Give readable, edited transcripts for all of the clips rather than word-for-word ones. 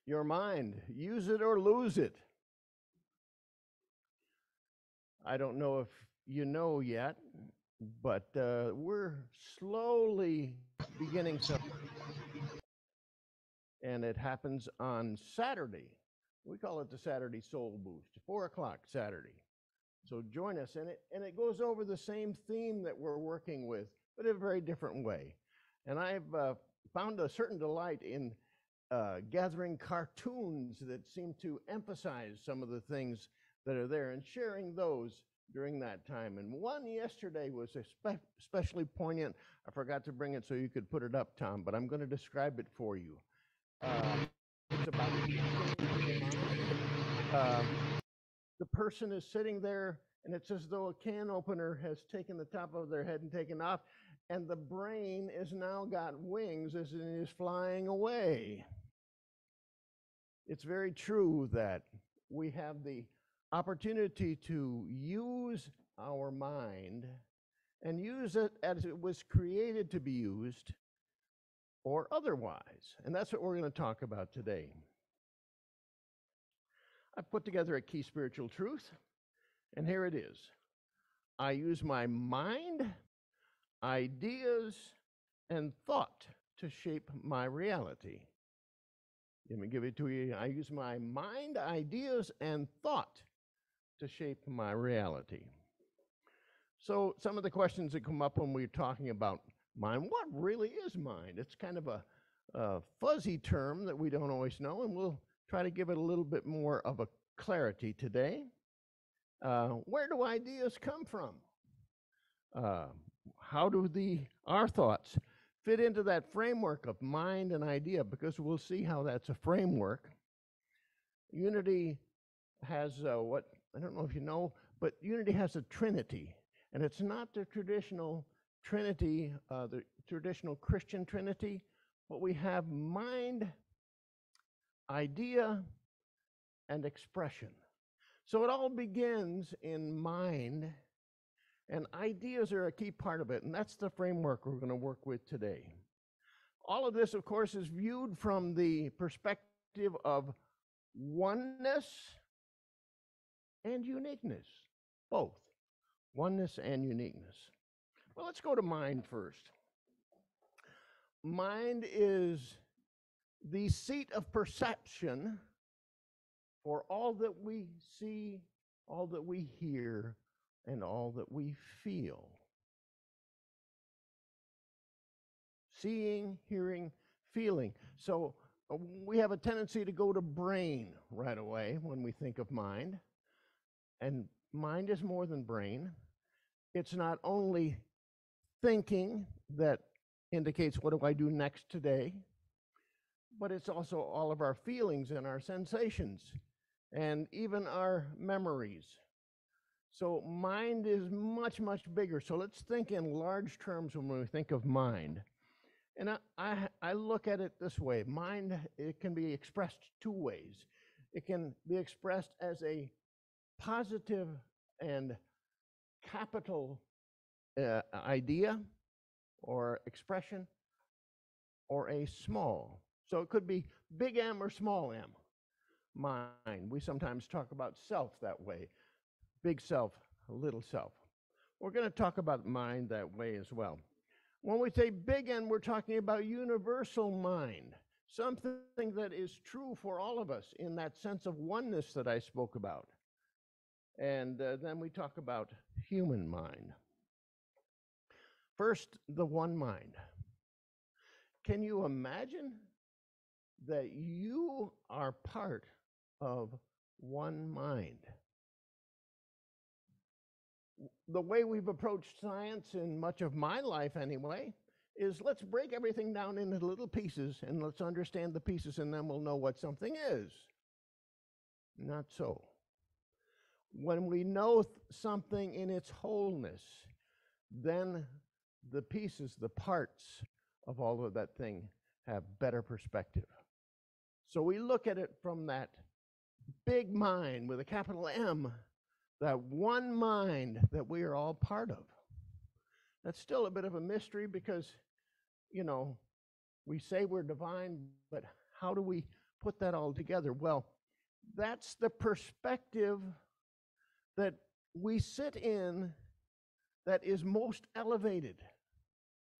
Your mind, use it or lose it. I don't know if you know yet, but we're slowly beginning something, and it happens on Saturday. We call it the Saturday Soul Boost, 4 o'clock Saturday. So join us in it, and it goes over the same theme that we're working with, but in a very different way. And I've found a certain delight in gathering cartoons that seem to emphasize some of the things that are there and sharing those during that time. And one yesterday was especially poignant. I forgot to bring it so you could put it up, Tom, but I'm going to describe it for you. It's about the person is sitting there, and it's as though a can opener has taken the top of their head and taken off, and the brain has now got wings as it is flying away. It's very true that we have the opportunity to use our mind and use it as it was created to be used or otherwise. And that's what we're going to talk about today. I've put together a key spiritual truth, and here it is. I use my mind, ideas, and thought to shape my reality. Let me give it to you. I use my mind, ideas, and thought to shape my reality. So some of the questions that come up when we're talking about mind, what really is mind? It's kind of a fuzzy term that we don't always know, and we'll try to give it a little bit more of a clarity today. Where do ideas come from? How do our thoughts fit into that framework of mind and idea? Because we'll see how that's a framework. Unity has what, I don't know if you know, but unity has a trinity. And it's not the traditional trinity, the traditional Christian trinity, but we have mind, idea, and expression. So it all begins in mind, and ideas are a key part of it, and that's the framework we're going to work with today. All of this, of course, is viewed from the perspective of oneness and uniqueness, both oneness and uniqueness. Well, let's go to mind first. Mind is the seat of perception for all that we see, all that we hear, and all that we feel. Seeing, hearing, feeling. So we have a tendency to go to brain right away when we think of mind. And mind is more than brain. It's not only thinking that indicates what do I do next today, but it's also all of our feelings and our sensations and even our memories. So mind is much, much bigger. So let's think in large terms when we think of mind. And I look at it this way. Mind, it can be expressed two ways. It can be expressed as a positive and capital idea or expression, or a small. So it could be big M or small m. Mind. We sometimes talk about self that way. Big self, little self. We're going to talk about mind that way as well. When we say big N, we're talking about universal mind, something that is true for all of us in that sense of oneness that I spoke about. And then we talk about human mind. First, the one mind. Can you imagine that you are part of one mind? The way we've approached science in much of my life anyway is let's break everything down into little pieces and let's understand the pieces and then we'll know what something is. Not so. When we know something in its wholeness, then the pieces, the parts of all of that thing have better perspective. So we look at it from that big mind with a capital M, that one mind that we are all part of. That's still a bit of a mystery because, we say we're divine, but how do we put that all together? Well, that's the perspective that we sit in that is most elevated.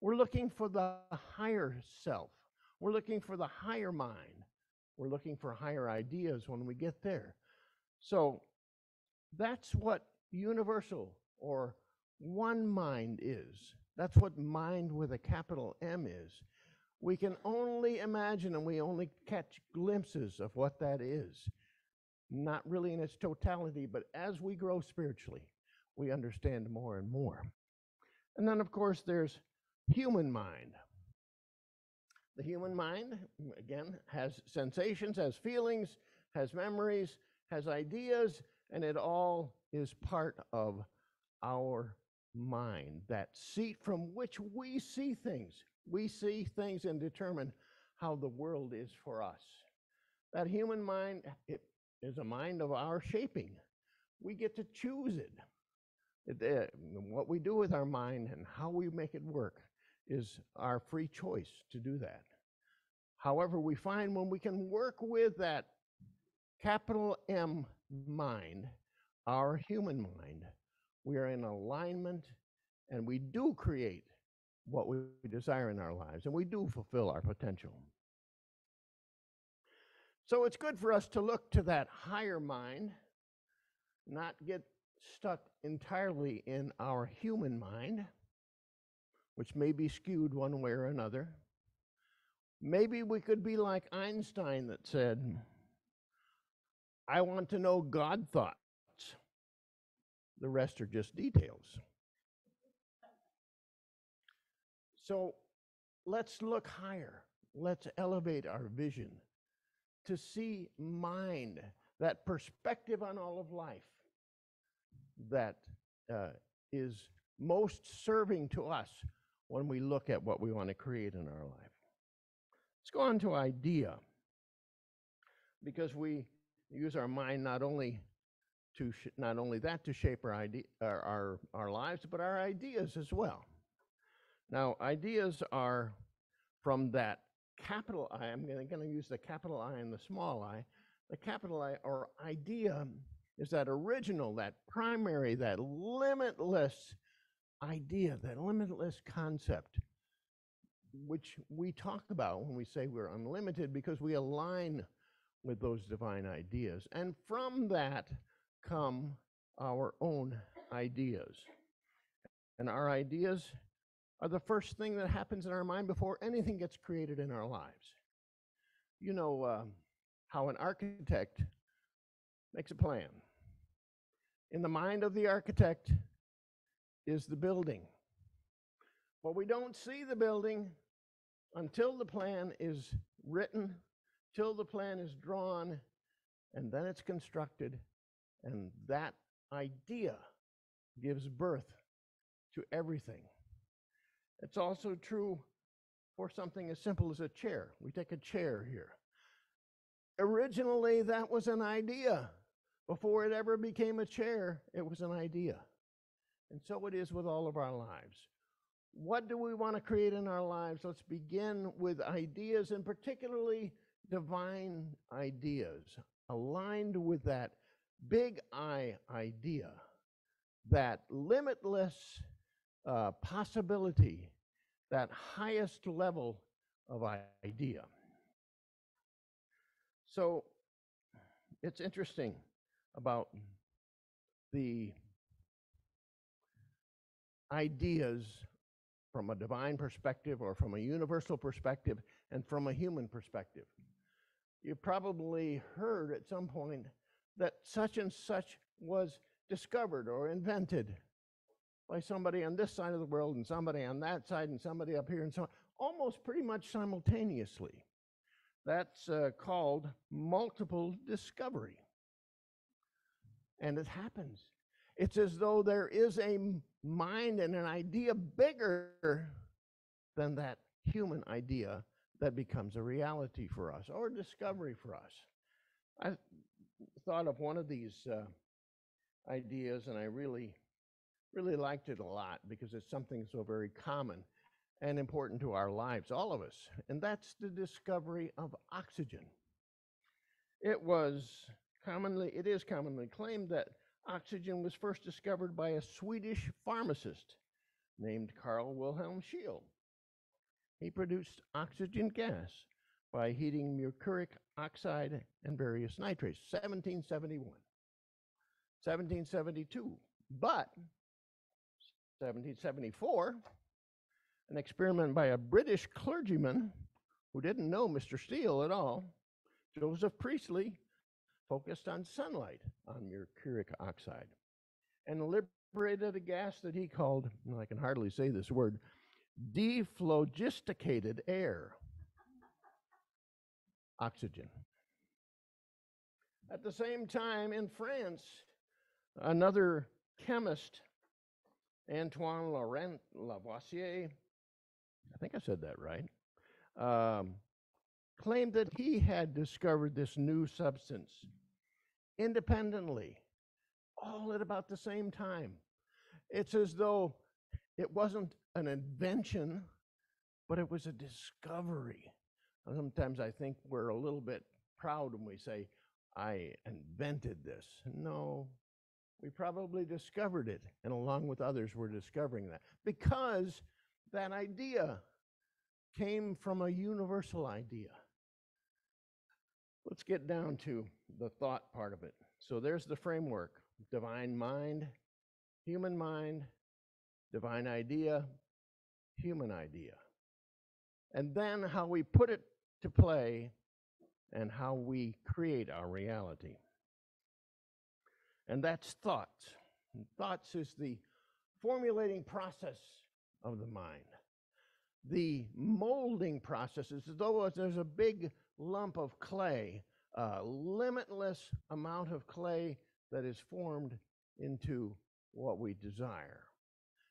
We're looking for the higher self. We're looking for the higher mind. We're looking for higher ideas when we get there. So that's what universal or one mind is. That's what mind with a capital M is. We can only imagine and we only catch glimpses of what that is. Not really in its totality, but as we grow spiritually, we understand more and more. And then, of course, there's human mind. The human mind, again, has sensations, has feelings, has memories, has ideas, and it all is part of our mind, that seat from which we see things. We see things and determine how the world is for us. That human mind, it is a mind of our shaping. We get to choose it. What we do with our mind and how we make it work is our free choice to do that. However, we find when we can work with that capital M mind, our human mind, we are in alignment and we do create what we desire in our lives and we do fulfill our potential. So it's good for us to look to that higher mind, not get stuck entirely in our human mind, which may be skewed one way or another. Maybe we could be like Einstein that said, I want to know God thoughts. The rest are just details. So let's look higher. Let's elevate our vision to see mind, that perspective on all of life that is most serving to us when we look at what we want to create in our life. Let's go on to idea, because we use our mind not only that to shape our lives, but our ideas as well. Now, ideas are from that capital I. I'm going to use the capital I and the small I. The capital I, or idea, is that original, that primary, that limitless idea, that limitless concept, which we talk about when we say we're unlimited, because we align with those divine ideas. And from that come our own ideas. And our ideas are the first thing that happens in our mind before anything gets created in our lives. You know how an architect makes a plan. In the mind of the architect is the building. But we don't see the building until the plan is written, till the plan is drawn, and then it's constructed, and that idea gives birth to everything. It's also true for something as simple as a chair. We take a chair here. Originally, that was an idea. Before it ever became a chair, it was an idea. And so it is with all of our lives. What do we want to create in our lives? Let's begin with ideas, and particularly divine ideas, aligned with that big I idea, that limitless possibility, that highest level of idea. So it's interesting about the ideas from a divine perspective or from a universal perspective and from a human perspective. You probably heard at some point that such and such was discovered or invented by somebody on this side of the world and somebody on that side and somebody up here and so on, almost pretty much simultaneously. That's called multiple discovery. And it happens. It's as though there is a mind and an idea bigger than that human idea that becomes a reality for us or a discovery for us. I thought of one of these ideas, and I really liked it a lot because it's something so very common and important to our lives, all of us, and that's the discovery of oxygen. It is commonly claimed that oxygen was first discovered by a Swedish pharmacist named Carl Wilhelm Scheele. He produced oxygen gas by heating mercuric oxide and various nitrates, 1771. 1772, but 1774, an experiment by a British clergyman who didn't know Mr. Steele at all, Joseph Priestley, focused on sunlight on mercuric oxide and liberated a gas that he called, well, I can hardly say this word, dephlogisticated air, oxygen. At the same time, in France, another chemist, Antoine Laurent Lavoisier, I think I said that right, claimed that he had discovered this new substance independently, all at about the same time. It's as though it wasn't an invention, but it was a discovery. Sometimes I think we're a little bit proud when we say, I invented this. No, we probably discovered it, and along with others, we're discovering that because that idea came from a universal idea. Let's get down to the thought part of it. So there's the framework: divine mind, divine idea, human idea. And then how we put it to play and how we create our reality. And that's thoughts. And thoughts is the formulating process of the mind. The molding process is as though there's a big lump of clay, a limitless amount of clay that is formed into what we desire.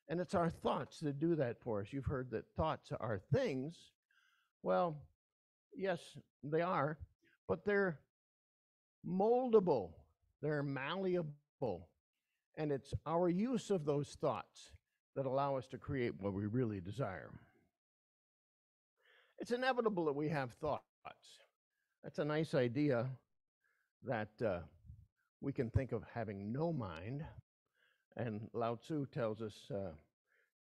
And it's our thoughts that do that for us. You've heard that thoughts are things. Well, yes, they are, but they're moldable, they're malleable, and it's our use of those thoughts that allow us to create what we really desire. It's inevitable that we have thoughts. That's a nice idea that we can think of having no mind. And Lao Tzu tells us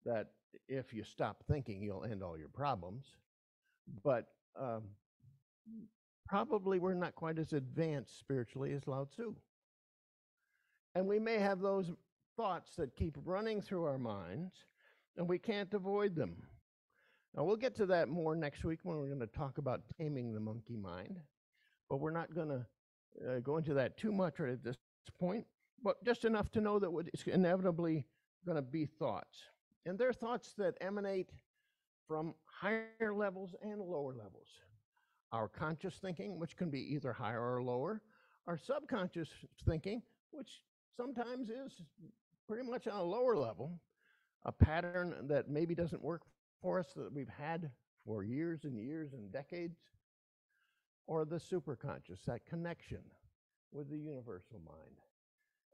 that if you stop thinking, you'll end all your problems. But probably we're not quite as advanced spiritually as Lao Tzu. And we may have those thoughts that keep running through our minds, and we can't avoid them. Now, we'll get to that more next week when we're going to talk about taming the monkey mind. But we're not going to go into that too much right at this point, but just enough to know that it's inevitably going to be thoughts. And they're thoughts that emanate from higher levels and lower levels. Our conscious thinking, which can be either higher or lower. Our subconscious thinking, which sometimes is pretty much on a lower level, a pattern that maybe doesn't work for us that we've had for years and years and decades. Or the superconscious, that connection with the universal mind.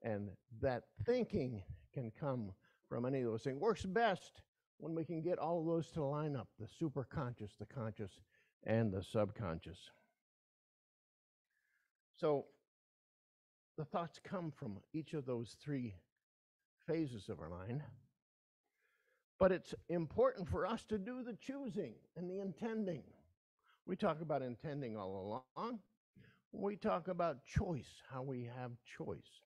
And that thinking can come from any of those things. Works best when we can get all of those to line up, the superconscious, the conscious, and the subconscious. So the thoughts come from each of those three phases of our mind. But it's important for us to do the choosing and the intending. We talk about intending all along. We talk about choice, how we have choice.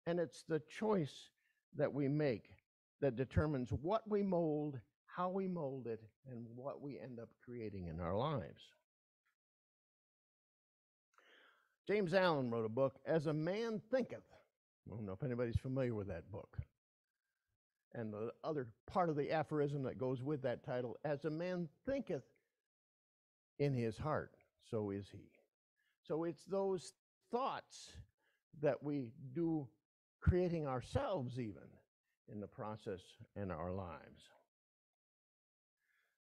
And it's the choice that we make that determines what we mold, how we mold it, and what we end up creating in our lives. James Allen wrote a book, As a Man Thinketh. I don't know if anybody's familiar with that book. And the other part of the aphorism that goes with that title, As a man thinketh in his heart, so is he. So it's those thoughts that we do creating ourselves even in the process in our lives.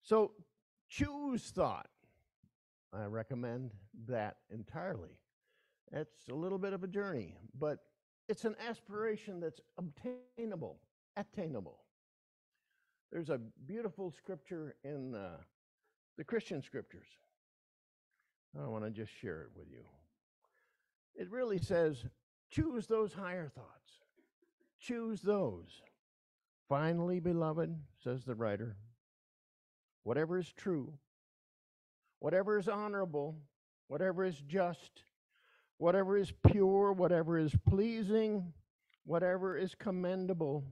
So choose thought. I recommend that entirely. It's a little bit of a journey, but it's an aspiration that's obtainable, attainable. There's a beautiful scripture in the Christian scriptures. I want to just share it with you. It really says, choose those higher thoughts. Choose those. Finally, beloved, says the writer, whatever is true, whatever is honorable, whatever is just, whatever is pure, whatever is pleasing, whatever is commendable,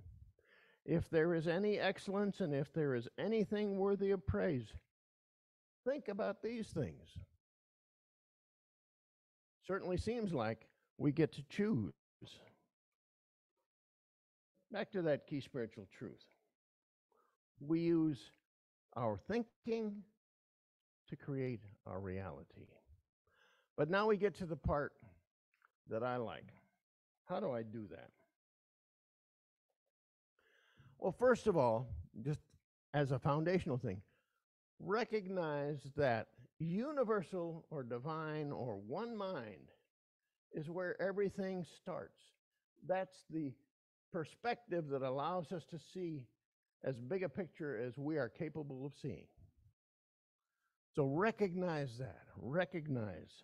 if there is any excellence and if there is anything worthy of praise, think about these things. Certainly seems like we get to choose. Back to that key spiritual truth. We use our thinking to create our reality. But now we get to the part that I like. How do I do that? Well, first of all, just as a foundational thing, recognize that universal or divine or one mind is where everything starts. That's the perspective that allows us to see as big a picture as we are capable of seeing. So recognize that. Recognize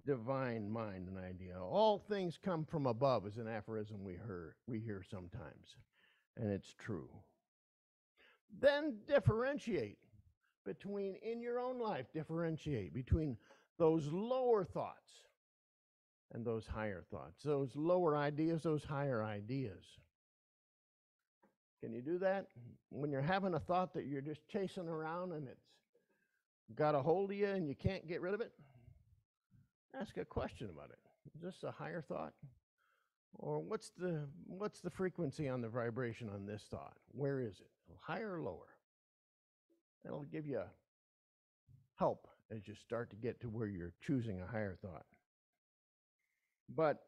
divine mind and idea. All things come from above is an aphorism we hear sometimes, and it's true. Then differentiate between, in your own life, differentiate between those lower thoughts and those higher thoughts, those lower ideas, those higher ideas. Can you do that? When you're having a thought that you're just chasing around and it's got a hold of you and you can't get rid of it, ask a question about it. Is this a higher thought? Or what's the frequency on the vibration on this thought? Where is it? Higher or lower? That'll give you help as you start to get to where you're choosing a higher thought. But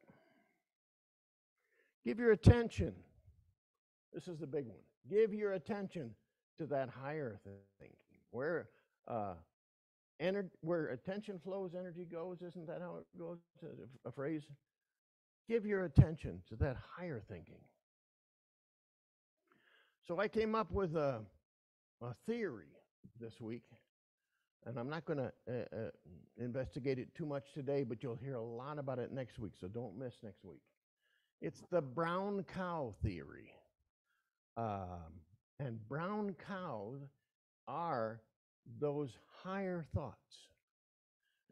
give your attention. This is the big one. Give your attention to that higher thinking. Where attention flows, energy goes. Isn't that how it goes? A phrase? Give your attention to that higher thinking. So I came up with a theory this week, and I'm not going to investigate it too much today, but you'll hear a lot about it next week, so don't miss next week. It's the brown cow theory. And brown cows are those higher thoughts.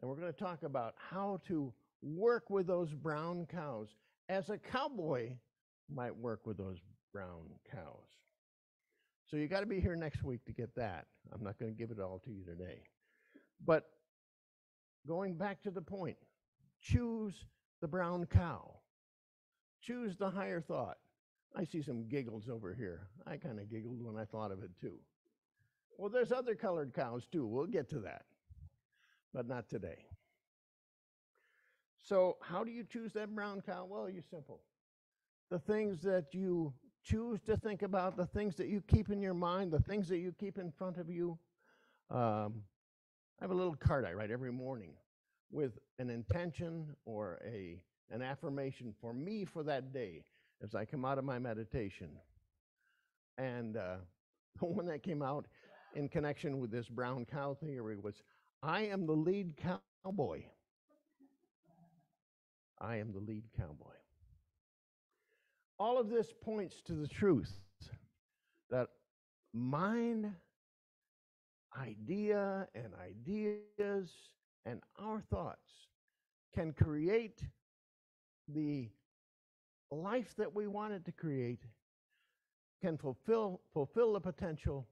And we're going to talk about how to work with those brown cows as a cowboy might work with those brown cows. So you got to be here next week to get that. I'm not going to give it all to you today. But going back to the point, choose the brown cow. Choose the higher thought. I see some giggles over here. I kind of giggled when I thought of it too. Well, there's other colored cows too. We'll get to that, but not today. So how do you choose that brown cow? Well, you're simple. The things that you choose to think about, the things that you keep in your mind, the things that you keep in front of you. I have a little card I write every morning with an intention or an affirmation for me for that day as I come out of my meditation. And the one that came out in connection with this brown cow theory was, I am the lead cowboy. I am the lead cowboy. All of this points to the truth that mind, idea, and ideas, and our thoughts can create the life that we wanted to create, can fulfill the potential,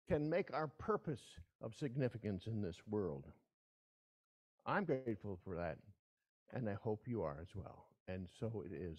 can make our purpose of significance in this world. I'm grateful for that, and I hope you are as well. And so it is.